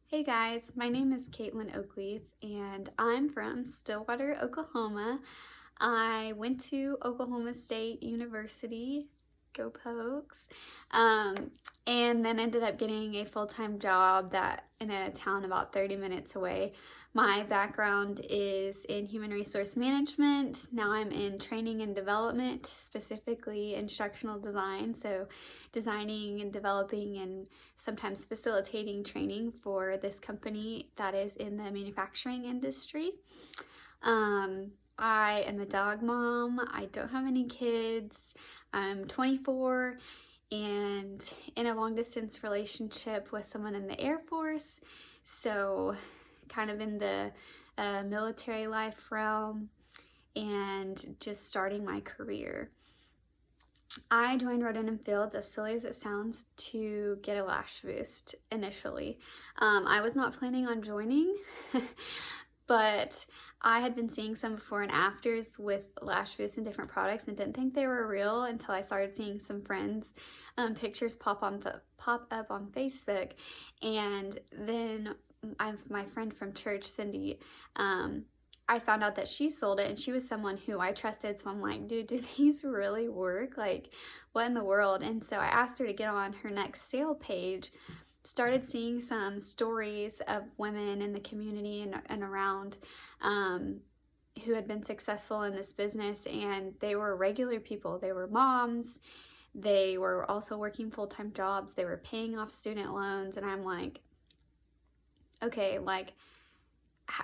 Hey guys, my name is Caitlin Oakleaf and I'm from Stillwater, Oklahoma. I went to Oklahoma State University, go Pokes, and then ended up getting a full-time job in a town about 30 minutes away. My background is in human resource management. Now I'm in training and development, specifically instructional design, so designing and developing and sometimes facilitating training for this company that is in the manufacturing industry. I am a dog mom. I don't have any kids. I'm 24 and in a long distance relationship with someone in the Air Force. So kind of in the military life realm and just starting my career. I joined Roden & Fields, as silly as it sounds, to get a lash boost initially. I was not planning on joining, but I had been seeing some before and afters with lash boosts and different products and didn't think they were real until I started seeing some friends' pictures pop up on Facebook. And then my friend from church, Cindy, I found out that she sold it and she was someone who I trusted. So I'm like, dude, do these really work? Like, what in the world? And so I asked her to get on her next sale page, started seeing some stories of women in the community and around who had been successful in this business. And they were regular people. They were moms. They were also working full-time jobs. They were paying off student loans. And I'm like, okay, like,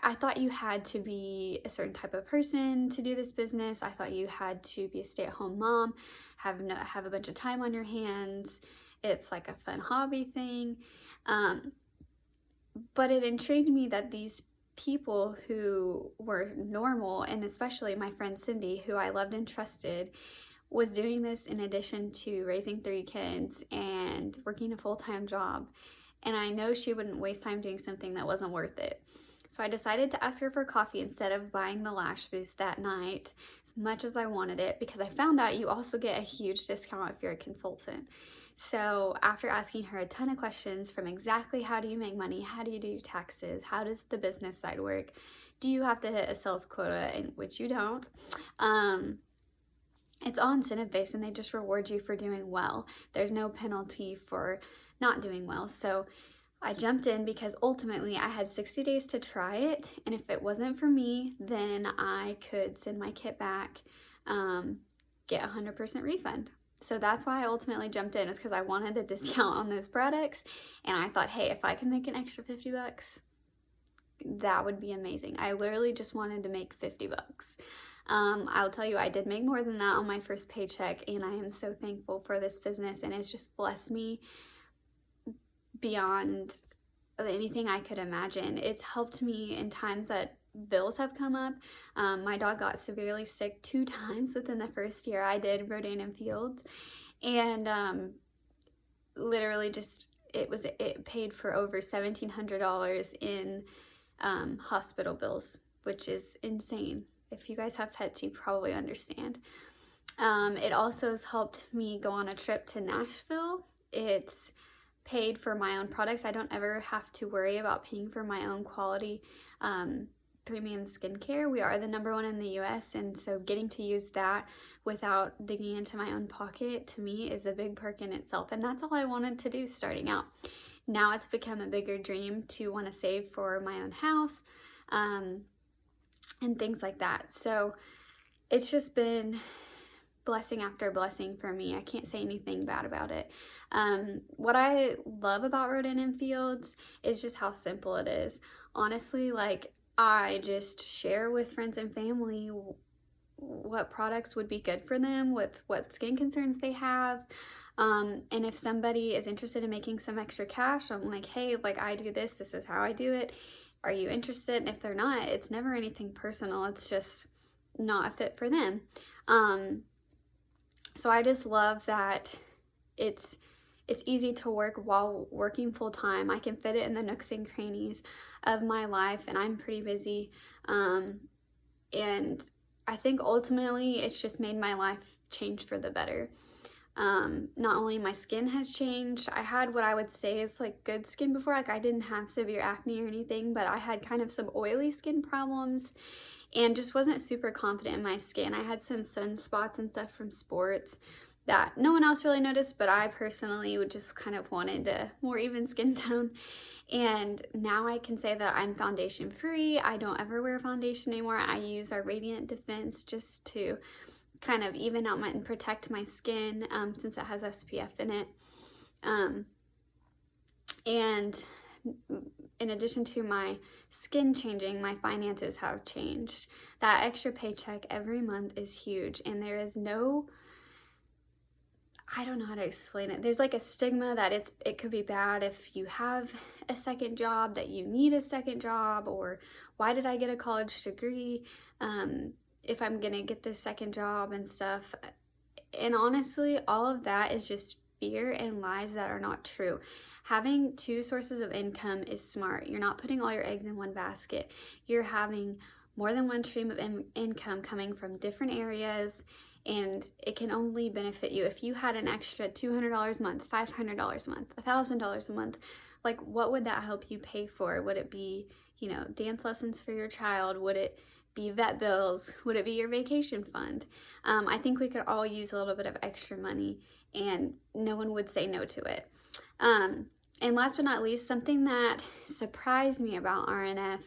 I thought you had to be a certain type of person to do this business. I thought you had to be a stay-at-home mom, have a bunch of time on your hands. It's like a fun hobby thing. But it intrigued me that these people who were normal, and especially my friend Cindy, who I loved and trusted, was doing this in addition to raising 3 kids and working a full-time job. And I know she wouldn't waste time doing something that wasn't worth it. So I decided to ask her for coffee instead of buying the lash boost that night, as much as I wanted it, because I found out you also get a huge discount if you're a consultant. So after asking her a ton of questions from exactly how do you make money, how do you do your taxes, how does the business side work, do you have to hit a sales quota, in which you don't, it's all incentive based and they just reward you for doing well. There's no penalty for not doing well. So I jumped in because ultimately I had 60 days to try it, and if it wasn't for me, then I could send my kit back, get a 100% refund. So that's why I ultimately jumped in, is because I wanted a discount on those products, and I thought, hey, if I can make an extra 50 bucks, that would be amazing. I literally just wanted to make 50 bucks. I'll tell you, I did make more than that on my first paycheck, and I am so thankful for this business, and it's just blessed me beyond anything I could imagine. It's helped me in times that bills have come up. My dog got severely sick 2 times within the first year I did Rodan & Fields, and literally just it paid for over $1,700 in hospital bills, which is insane. If you guys have pets, you probably understand. It also has helped me go on a trip to Nashville. It's paid for my own products. I don't ever have to worry about paying for my own quality premium skincare. We are the #1 in the US, and so getting to use that without digging into my own pocket, to me, is a big perk in itself, and that's all I wanted to do starting out. Now it's become a bigger dream to want to save for my own house and things like that. So it's just been blessing after blessing for me. I can't say anything bad about it. What I love about Rodan & Fields is just how simple it is. Honestly, like, I just share with friends and family what products would be good for them, with what skin concerns they have. And if somebody is interested in making some extra cash, I'm like, hey, like, I do this is how I do it. Are you interested? And if they're not, it's never anything personal. It's just not a fit for them. So I just love that it's easy to work while working full time. I can fit it in the nooks and crannies of my life, and I'm pretty busy. And I think ultimately it's just made my life change for the better. Not only my skin has changed, I had what I would say is like good skin before, like I didn't have severe acne or anything, but I had kind of some oily skin problems and just wasn't super confident in my skin. I had some sunspots and stuff from sports that no one else really noticed, but I personally would just kind of wanted a more even skin tone. And now I can say that I'm foundation free. I don't ever wear foundation anymore. I use our Radiant Defense just to kind of even out and protect my skin, since it has SPF in it. And in addition to my skin changing, my finances have changed. That extra paycheck every month is huge, and there is no, I don't know how to explain it. There's like a stigma that it could be bad if you have a second job, that you need a second job, or why did I get a college degree if I'm gonna get this second job and stuff. And honestly, all of that is just fear and lies that are not true. Having two sources of income is smart. You're not putting all your eggs in one basket. You're having more than one stream of income coming from different areas, and it can only benefit you. If you had an extra $200 a month, $500 a month, $1,000 a month, like what would that help you pay for? Would it be, dance lessons for your child? Would it be vet bills? Would it be your vacation fund? I think we could all use a little bit of extra money, and no one would say no to it. And last but not least, something that surprised me about RNF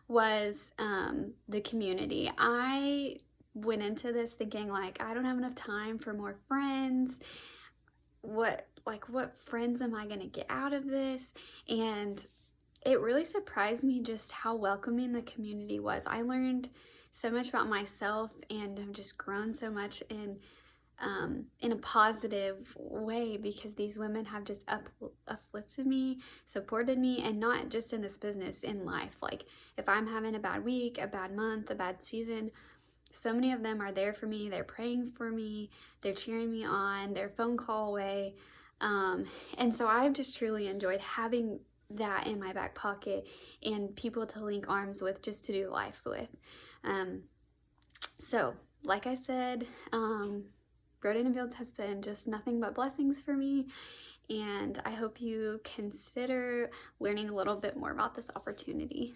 was the community. I went into this thinking like, I don't have enough time for more friends. What friends am I gonna get out of this? And it really surprised me just how welcoming the community was. I learned so much about myself and have just grown so much in a positive way, because these women have just uplifted me, supported me, and not just in this business, in life. Like if I'm having a bad week, a bad month, a bad season, so many of them are there for me. They're praying for me, they're cheering me on, they're phone call away. And so I've just truly enjoyed having that in my back pocket and people to link arms with, just to do life with. So like I said, Roden and Fields has been just nothing but blessings for me, and I hope you consider learning a little bit more about this opportunity.